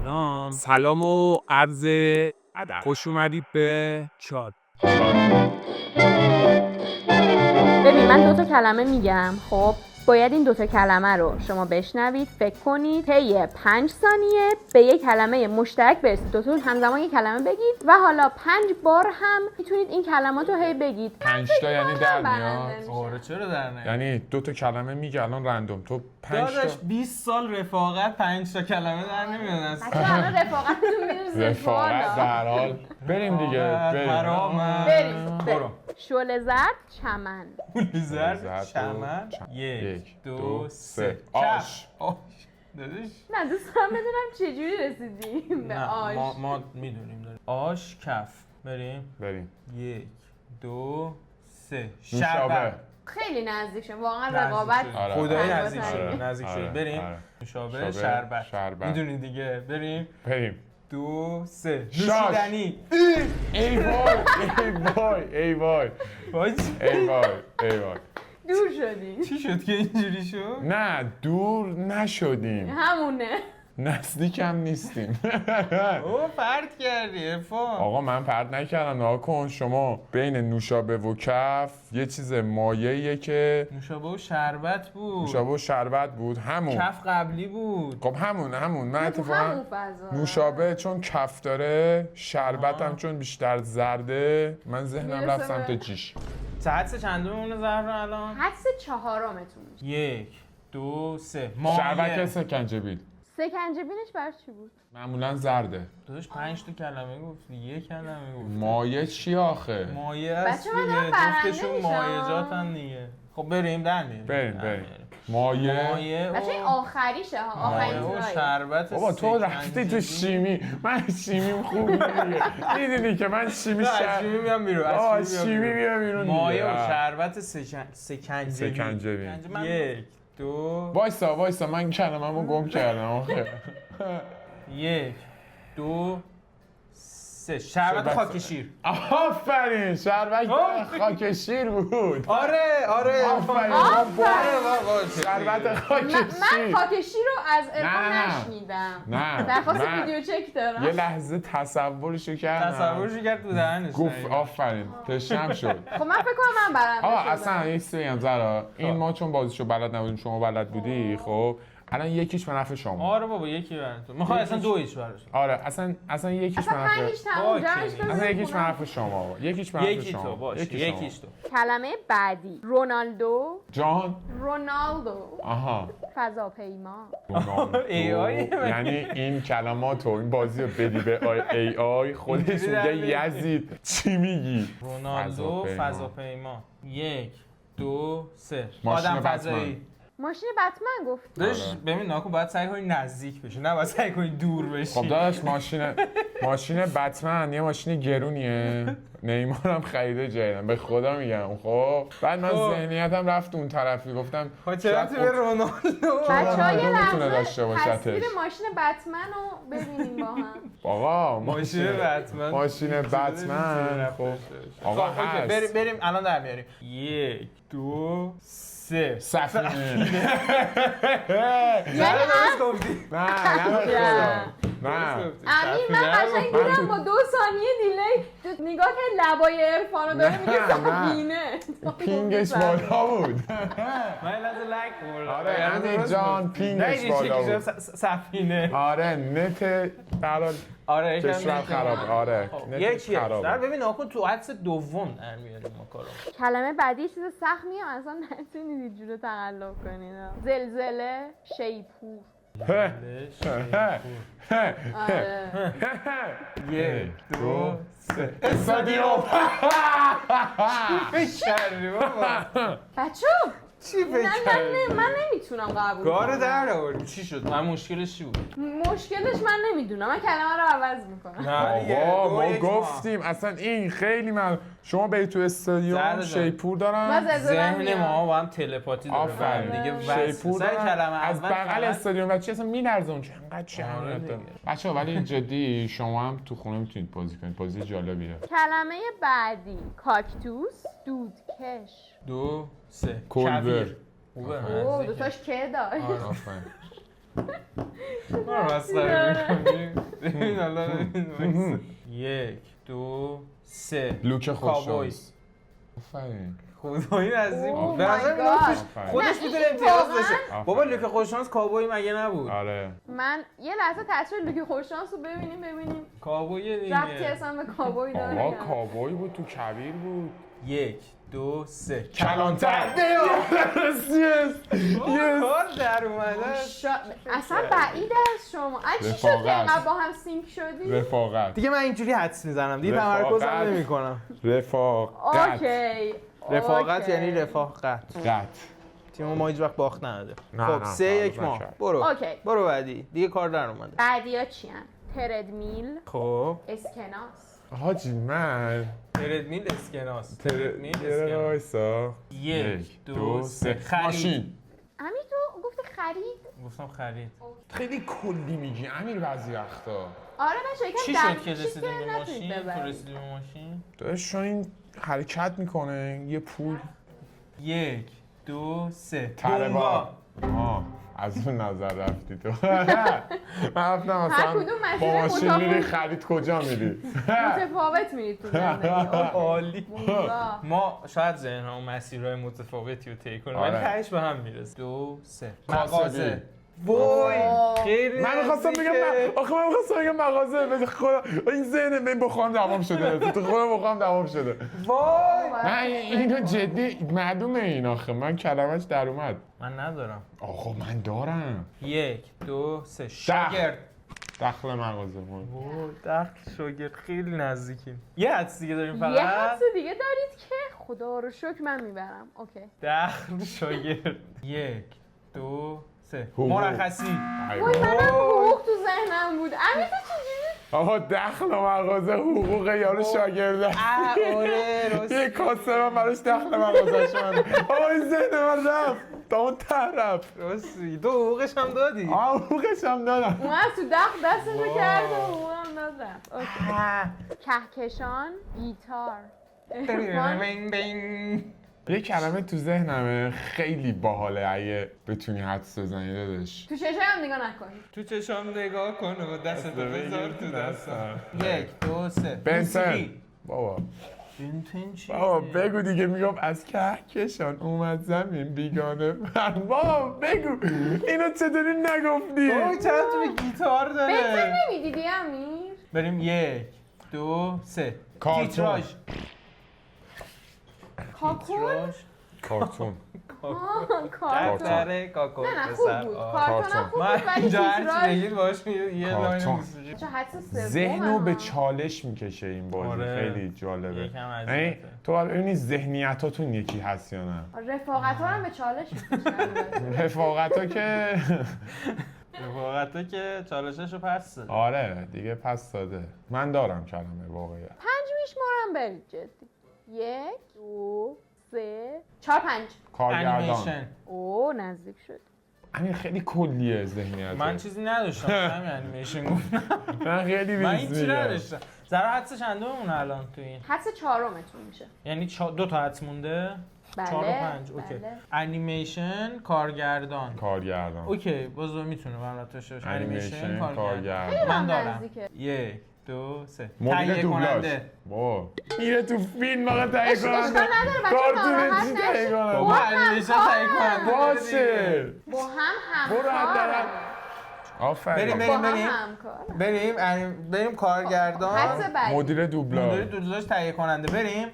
سلام و عرض ادب. خوش اومدید به چاد. ببین من 2 تا کلمه میگم. خب باید این 2 تا کلمه رو شما بشنوید، فکر کنید، طی 5 ثانیه به یک کلمه مشترک برسید. 2 تا همزمان یک کلمه بگید و حالا 5 بار هم میتونید این کلمات رو هی بگید. 5 تا یعنی در میاد. آره چرا در نمیاد؟ یعنی 2 تا کلمه میگه الان رندوم تو 5 تا. داداش 20 سال رفاقت 5 تا کلمه در نمیاد اصلا. بچه‌ها الان رفاقتتون میره رفاقت در حال. بریم دیگه بریم. برو. شعله زرد چمن. زرد چمن 1 2 3 آش. داداش نه دوست دارم بدونم چجوری رسیدیم به آش. ما میدونیم داریم. آش کف. بریم 1 2 3 شربت. خیلی نزدیک شد واقعا. رقابت خدایی آره. نزدیک شد. بریم نوشابه شربت. میدونی دیگه. بریم 2 3 نوشیدنی. ای وای دور شدیم. چی شد که اینجوری شد؟ نه دور نشدیم، همونه. نزدیک هم نیستیم. او پرت کردی افا. آقا من پرت نکردم. نها کن شما بین نوشابه و کف یه چیز مایعیه که نوشابه و شربت بود. نوشابه و شربت بود. همون کف قبلی بود. خب همون من اتفاقا نوشابه چون کف داره، شربت هم چون بیشتر زرده، من ذهنم رفت سمت جیش. حدس چندمونه زهرا الان؟ حدس 4متون. 1 2 3 شربت سکنجبیل. سکنجبینش برای چی بود؟ معمولا زرده. داداش 5 تا کلمه گفتی، 1 کلمه گفتی. مایع چی آخه؟ مایع است دیگه، جفتشون مایعاتن دیگه. خب بریم در میاریم. بریم. مایع بچه این آخریشه ها، آخرین و شربت. بابا تو رفتی تو شیمی، من شیمیم خوب دیگه. میدونی که من شیمی میام بیرون. شیمی میام بیرون. مایع و شربت سکنجبی. 1 2 وایسا من کلمه‌مو گم کردم آخه. 1 2 3 شربت خاک شیر. آفرین، شربت خاک شیر بود. آره آفرین. شربت خاک شیر. من خاک شیر رو از ارفان نشنیدم. نه درخواست ویدیو چک دارم. یه لحظه تصورشو کرد تو دهنش. گفت آفرین تشنم شد. خب من فکر کنم من برنده شدم. اصلا یه چیزی بگم زهرا، این ما چون بازیشو بلد نبودیم شما بلد بودی. خب الان یکیش به نفع شما. آره بابا یکی برای تو. میخوای اصلا 2 ایش براش. آره اصلا یکیش به نفع. اصلا یکیش به نفع شما. یکیش به نفع شما. تو باشه. یکیش تو. کلمه بعدی رونالدو. جان رونالدو. آها. فضاپیما. AI. یعنی این کلماتو این بازی رو بدی به AI خودش میگه یزید چی میگی؟ رونالدو فضاپیما. 1 2 3 ماشین آدم بتمن. فضایی. ماشین بتمن گفت. داش ببین ناکن باید سعی کنی نزدیک بشی، نه باید سعی کنی دور بشی. خب داداش ماشین بتمن یه ماشین گرونیه. نیمار هم خریده جدیدن، به خدا میگم. خب بعد من ذهنیتم رفت اون طرفی، گفتم چرا تو به رونالدو؟ بچه‌ها یه میتونه داشته لحظه باشتش. تصویر ماشین بتمن رو ببینیم با هم. آقا ماشین بتمن خب آقا هست. بریم الان در میاریم. 1 2 3 سفینه. یعنی نه امین من قشنگ دیدم با 2 ثانیه دیلی نگاه که لبای عرفانو داره میگه سفینه. پینگش بالا بود. من لازم لایک خوردم. آره امین جان پینگش بالا بود. سفینه. آره نت برای آره کشور خراب. آره یکی خراب. ببین ناکن تو حدس دوم در میاریم ما کارو. کلمه بعدی چیز سختیه اصلا نتونید اینجوری تقلب کنید. زلزله شیپور. آره 1 2 3 استادیوم. فکر کردی بابا بچه‌ها چی فکر کردی؟ من نمیتونم قبول کار کنم. در آوردی. چی شد؟ من مشکلش چی بود؟ مشکلش من نمیدونم. من کلمه رو عوض میکنم. آقا ما گفتیم اصلا این خیلی شما به تو استادیوم شیپور دارن. ذهن ما با هم تلپاتی داره. آفرین دیگه شیپور از بغل استادیوم و چی اصلا میلرزه اون چقدر جمعیت داره. بچه‌ها ولی جدی شما هم تو خونه میتونید بازی کنید. بازی جالبیه. کلمه بعدی کاکتوس دودکش. 2 3 کلبر. اوه دوتاش که داشت. آفرین. ما مسخره می‌کنیم. ببین حالا ببین. 1 2 3 لوک کاوبوی. خوششانس. آفرین. خدایی نزدیک Oh بود. به my نظر God. میاد خودش نه، میتونه این امتیاز واقعاً- داشته. بابا لوک خوششانس کاوبوی مگه نبود؟ آره. من یه لحظه تصویر لوکی خوششانس رو ببینیم کاوبوی دیگه. ربطی اصلا به کابوی داره آقا یا نه؟ کابوی بود تو کبیر بود. 1 2 3 کلانتر. کار در اومده. اصلا بعید از شما چی شد که رفاقت. اینقدر با هم سینک شدی؟ رفاقت. دیگه من اینجوری حدس میزنم دیگه رفاقت. تمرکزم نمیکنم. رفاقت. اوکی رفاقت اوکی. یعنی رفاقت. قط. تیم ما هیچ وقت باخت نداده. نه، خب نه، 3 1 ما. نکرد. برو. اوکی. برو بعدی. دیگه کار در اومده. بعدی ها چی هم؟ تردمیل خب اسکناس حاجی من تردمیل اسکناس. تردمیل یه دقیقه اسکناس. وایسا. 1 2 3 ماشین. امیر تو گفتی خرید؟ گفتم خرید. خیلی کلی میگی امیر بعضی وقتا. آره بچه یکم چی شد که رسیدیم به نتونید ماشین؟ ببرید. تو رسیدیم به ماشین؟ داداش چون این حرکت میکنه یه پول 1 2 3 تربا. از اون نظر رفتی تو. من رفتم هر مثلا کدوم مسیر با ماشین متفاوت. میری خرید کجا میری؟ متفاوت میرید تو زندگی اوکی. عالی. والا. ما شاید ذهن‌ها مسیرهای متفاوتی رو طی کنیم ولی آره. تهش به هم میرسه. 2 3 کاسبی. مغازه. وای خیلی من می‌خواستم بگم آخه من می‌خواستم بگم مغازه به خدا این ذهن من بخوام دوام شده تو خودم بخوام دوام شده. وای نه اینو جدی معلومه این آخه من کلمش در اومد. من ندارم. آقا من دارم 1 2 3 شاگرد. دخل مغازه بود. وای دخل شاگرد خیلی نزدیکیم. یه حدس دیگه داریم فقط. یه حدس دیگه دارید که خدا رو شکر من میبرم اوکی دخل شاگرد. 1 2 3 حقوق. مرخصی. وای منم حقوق تو ذهنم بود امیر تو چجوری؟ آقا دخل مغازه حقوق یارو شاگرده. آره یه راست. کاسه من براش دخل مغازه شد. آقا این ذهن من رفت تا اون ته رفت. راستی تو حقوقش هم دادی. حقوقش هم دادم. اون از تو دستشو کرد و حقوقم دادم اوکی کهکشان گیتار بینگ بینگ. یه کلمه تو ذهنمه خیلی باحاله اگه بتونی حدس بزنی داداش. تو چشم نگاه نکن تو چشام نگاه کن و دستتو بذار تو دستم. 1 2 3 بنتن. بابا بنتن چی؟ بابا بگو دیگه میگم از کهکشان اومد زمین بیگانه بابا بگو اینو چطوری نگفتی؟ اوه چند تا به گیتار بنتن داره. نمیدیدی امیر؟ بریم 1 2 3 کارتون. تیتراژ. کاکون؟ کارتون. کارتون دفتر کاکون نه خوب پسر. بود آه. کارتون خوب بود من ولی اینجا هرچی تیتراژ بگید باش یه لاین کارتون. موسیقی. چه حدس سوم ذهنو به چالش میکشه این بازی آره. خیلی جالبه. یکم یعنی اذیته. تو باید ببینی ذهنیتاتون یکی هست یا نه. رفاقت ها هم به چالش میکشن رفاقتا که رفاقتا که چالششو پس داد. آره دیگه پس داده. من دارم کلمه واقعیت. 5 میشمارم برید جدی 1 2 3 4 5 کارگردان. انیمیشن. اوه نزدیک شد همین خیلی کلیه ذهنیت. من چیزی نداشتم همین انیمیشن گفتم. من خیلی من ریز هیچی میگم. نداشتم. ذرا حدس چندممون الان تو این؟ حدس چهارمتون میشه یعنی دو تا حدس مونده؟ بله 4 و 5 اوکی. بله. انیمیشن کارگردان. کارگردان. اوکی باز میتونه من داشته باشه. انیمیشن کارگردان. خیلی من هم دارم. نزدیکه 1 2 3 مدیر دوبلاژ. با میره تو فیلم آقا تهیه کننده. اشکال نداره بچه کارتون ناراحت چی تهیه نشید. کننده؟ بابا انیمیشن تهیه کننده. باشه با هم برو حداقل همکارن آفرین. با هم همکارن بریم کارگردان. حدس بعدی مدیر مدیر دوبلاژ. دوبلاژ تهیه کننده بریم.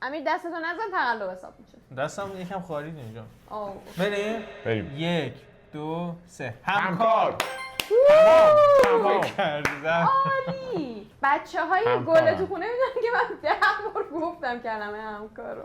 امیر دستتو نزن تقلب حساب میشه دستم یکم خارید اینجا. اوه بریم 1 2 3 همکار. تمام کردم. عالی بچه های همکارن. گل تو خونه میدونن که من 10 بار گفتم کلمه همکارو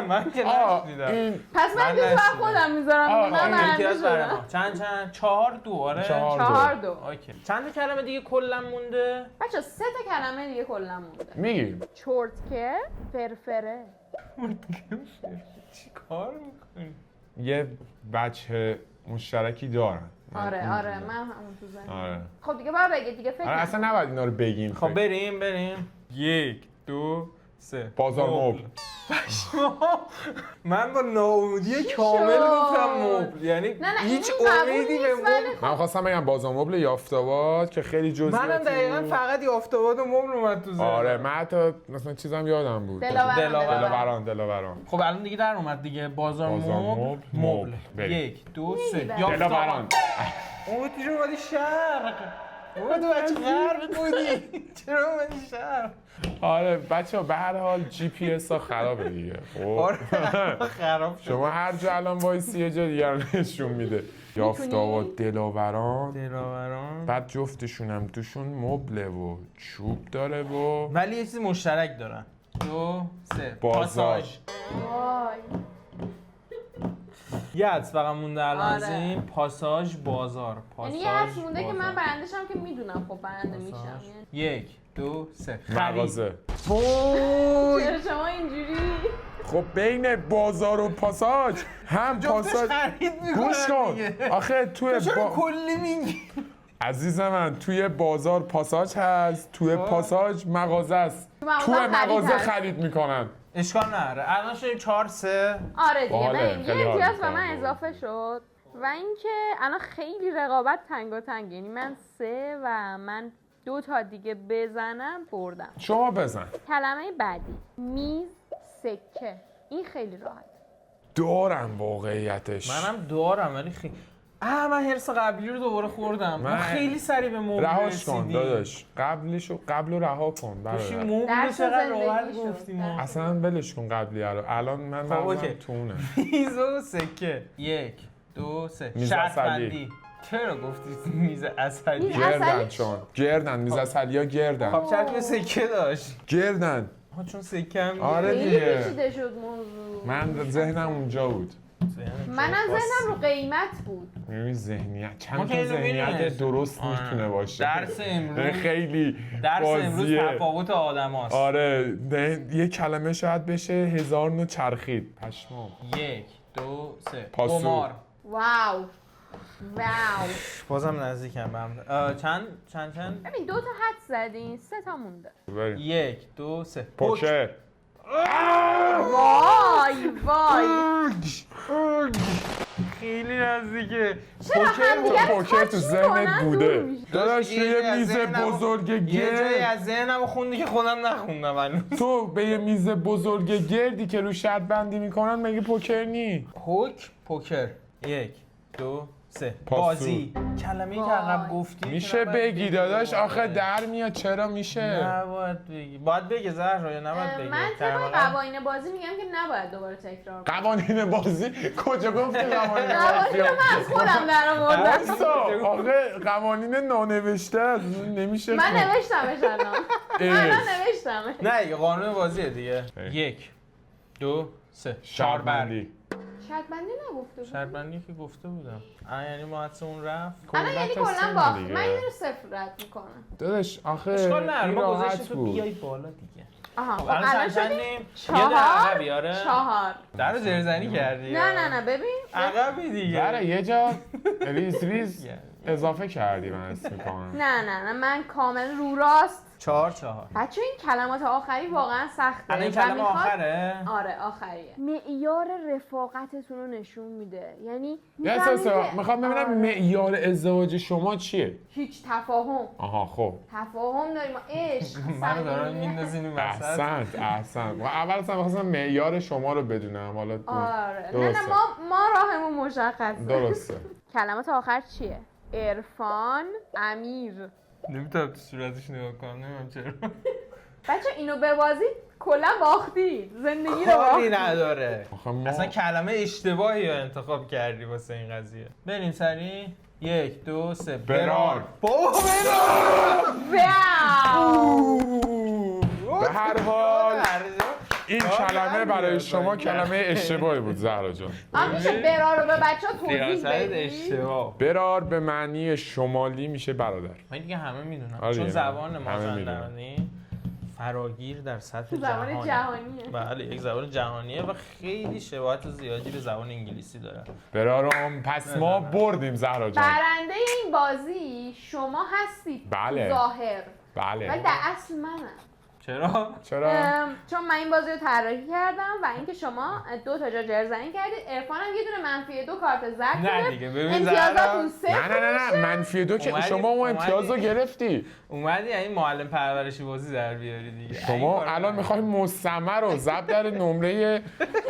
من که آه نشنیدم. این پس من من که تو نشنیدم. خودم میذارم آه، من آه، برنده امتیاز برای شدم ما. چند 4 2 آره. 4 2 اوکی. چند تا کلمه دیگه کلا مونده؟ بچه 3 تا کلمه دیگه کلا مونده میگیم چرتکه فرفره چی کار میکنی؟ یه بچه مشترکی دارن. من آره اون آره دیدم. من همون تو ذهنم آره خب دیگه باید بگید دیگه فکر آره اصلا نباید اینا رو بگیم. خب بریم 1 2 3 بازار مبل. من با ناامیدی کامل گفتم مبل، یعنی هیچ امیدی به مبل. من خواستم بگم بازار مبل یافت‌آباد که خیلی جزئیاتی. منم دقیقاً فقط یافت‌آباد و مبل اومد تو ذهنم. آره من حتی مثلا چیزم یادم بود. دلاوران. خب الان دیگه در اومد دیگه. بازار مبل. 1 2 3 دلاوران. اوه چرا اومدی شرق؟ اوه تو بچه غرب بودی. چرا اومدی شرق؟ آره بچه‌ها به هر حال جی پی اس ها خرابه دیگه. آره خراب شد. شما هر جا الان وایسی یه جا دیگر نشون میده. یافت‌آباد دلاوران. بعد جفتشونم توشون مبله و چوب داره و ولی یه چیز مشترک دارن. 2 3 پاساژ. وای یه حدس فقط مونده الان از آره. این پاساژ بازار. یعنی یه حدس مونده که من برندشم که میدونم خب برنده میشم. 1 2 3 مغازه. چرا شما اینجوری؟ خب بین بازار و پاساژ هم پاساژ گوش کن آخه توی کلی میگی عزیز من توی بازار پاساژ هست، توی پاساژ مغازه است. توی مغازه خرید میکنن. اشکال نداره. الان شده 4 3. آره دیگه باله. من خیلی یه حال امتیاز به می‌کنم. من اضافه شد و اینکه الان خیلی رقابت تنگاتنگ، یعنی من 3 و من 2 تا دیگه بزنم بردم. شما بزن. کلمه بعدی میز سکه. این خیلی راحت. دارم واقعیتش. منم دارم ولی خیلی من هرس قبلی رو دوباره خوردم. ما خیلی سریع به مبل رهاش کن رسیدیم. داداش. قبل رو رها کن. باشی برادر. مبل درس چقدر زندگی راحت شد. گفتیم. اصلا ولش کن قبلی رو. الان من مغزم تونه. میز و سکه. 1 2 3 میز شرط عسلی. بندی. چرا گفتی میز عسلی؟ میز گردن عسلی چون گردن میز عسلیا گردن. خب چرا سکه داشت؟ گردن. چون سکه هم آره خیلی دیگه. پیچیده شد موضوع. من ذهنم اونجا بود. منم ذهنم رو قیمت بود. می‌بینی ذهنیت ما چند که تا اینو ذهنیت می‌دونیم. درست آره. میتونه باشه. درس امروز خیلی درس امروز بازیه. تفاوت آدم هاست. آره یه کلمه شاید بشه 1000 نوع چرخید. پشمام. 1 2 3 پاسو. قمار. واو بازم نزدیکم به هم. چند ببین 2 تا حد زدین 3 تا مونده. بریم. 1 2 3 پوکر. وای خیلی نزدیکه. چرا همدیگه رو پوکر تو تاچ ذهنت می‌کنن؟ دور بوده. می‌شه. داداش یه میز بزرگ یه جایی گرد. از ذهنم خوندی که خودم نخوندم هنوز. تو به یه میز بزرگ گردی که رو شرط بندی میکنن مگه پوکر نی؟ پوکر 1 2 3 پاسو. بازی. کلمه‌ای که عقب گفتی میشه بگی داداش آخه در میاد چرا میشه؟ نباید بگی. باید بگی زهرا یا نباید بگی؟ من طبق قوانین بازی میگم که نباید دوباره تکرار کنم. قوانین بازی کجا گفتی قوانین قوانین رو من از خودم در آوردم. باسا آخه قوانین نانوشته است نمیشه من نوشتمش الان. من نوشتمش. نه دیگه قانون بازیه دیگه. 1 2 3 شرط بندی. شرط بندی نگفته بود. شرط بندی که گفته بودم. یعنی ما حدسمون رفت. الان یعنی کلا کلا باخت. دیگه. من این رو صفر رد میکنم. داداش آخه اشکال نداره این ما راحت گذاشتیم تو بود. بیای بالا دیگه. آها خب خب الان شدیم شدیم یه در عقبی آره 4. در رو زرزنی کردی. نه ببین عقبی دیگه. بله یه جا ریز اضافه کردی من اسم میکنم. نه من کامل رو راست. 4 بچه این کلمات آخری واقعا سخته. الان این و کلمه میخواد- آخره؟ آره آخریه. معیار رفاقتتون رو نشون میده. یعنی یه می‌فهمین که- میخوام ببینم آره. معیار ازدواج شما چیه؟ هیچ تفاهم. آها خب تفاهم داریم عشق. منو دارن صمیمیت. میندازین این وسط. احسنت و اول اصلا می‌خواستم معیار شما رو بدونم حالا آره درسته. نه ما راهمون مشخصه. درسته. کلمات آخر چیه؟ عرفان، امیر. نمیتونم تو صورتش نگاه کنم نمیدونم چرا. بچه اینو ببازید کلا باختید. زندگی رو کاری باختید. نداره. آخه ما اصلا کلمه اشتباهی رو انتخاب کردی واسه این قضیه. بریم سریع 1 2 3 برار. بابا برار. به هر حال این کلمه برای شما کلمه اشتباهی بود زهرا جان. میشه برا رو به بچه ها توضیح ریاست بدی؟ اشتباه. برار به معنی شمالی میشه برادر. من دیگه همه میدونم آره چون دیگه. زبان همه مازندرانی فراگیر در سطح زبان جهانی. جهانیه. بله یک زبان جهانیه و خیلی شباهت زیادی به زبان انگلیسی داره. برارم پس ما بردیم زهرا جان. برنده این بازی شما هستید. بله. ظاهر. بله. ولی در اصل منم. چرا؟ چون من این بازی رو طراحی کردم و اینکه شما 2 تا جا جرزنی کردید. عرفان هم یه دونه -2 کارت زرد نه دیگه ببین امتیازاتون صفر. نه -2 که شما اون امتیاز رو گرفتی. اومدی یعنی معلم پرورشی بازی در بیاری دیگه. شما الان میخوای مستمر رو ضرب در نمره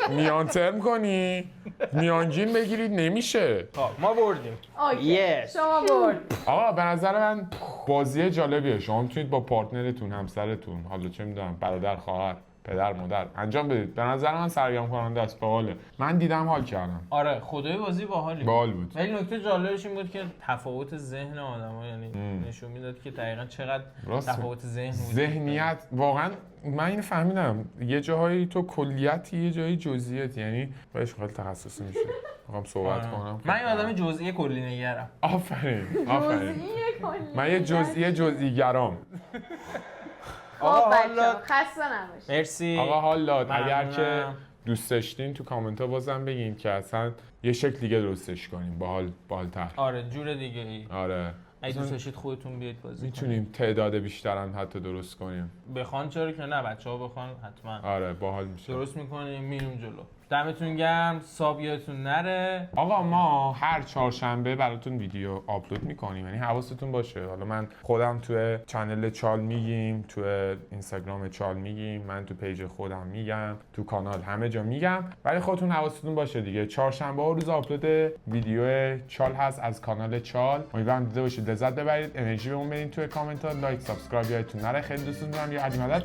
میان ترم کنی، میانگین بگیرید، نمیشه. ما بردیم. اوکی. شما برد. آقا به نظر من بازی جالبیه. شما میتونید با پارتنرتون، همسرتون، حالا چه میدونم برادر، خواهر، پدر، مادر انجام بدید. به نظر من سرگرم کننده است، باحاله. من دیدم حال کردم. آره خدای بازی باحالی بود. ولی نکته جالبش این بود که تفاوت ذهن آدم‌ها یعنی نشون میداد که دقیقاً چقدر تفاوت ذهن بود. ذهنیت واقعا من اینو فهمیدم. یه جاهایی تو کلیتی، یه جایی جزئیاتی. یعنی بهش خیلی تخصصی میشه. میخوام صحبت کنم. من یه آدم جزئی کلی نگرم. آفرین. من یه جزئی گرام. آقا بچه‌ها خسته نباشید. مرسی. آقا حال داد. اگر که دوست داشتین تو کامنت ها بازم بگین که اصلا یه شکل دیگه درستش کنیم. باحال‌تر. آره جور دیگه ای. آره. اگه دوست داشتید خودتون بیاید بازی میتونیم تعداد بیشتر هم حتی درست کنیم. بخوان چرا که نه، بچه‌ها بخوان حتما. آره باحال میشه. درست میکنیم میریم جلو. دمتون گرم. ساب یادتون نره. آقا ما هر چهارشنبه براتون ویدیو آپلود میکنیم، یعنی حواستون باشه. حالا من خودم توی چنل چال میگیم، توی اینستاگرام چال میگیم، من تو پیج خودم میگم، تو کانال همه جا میگم، ولی خودتون حواستون باشه دیگه. چهارشنبه ها روز آپلود ویدیو چال هست از کانال چال. امیدوارم دیده باشید، لذت ببرید، انرژی بهمون بدین توی کامنت ها، لایک، سابسکرایب یادتون نره. خیلی دوستتون دارم. یه علی مدد.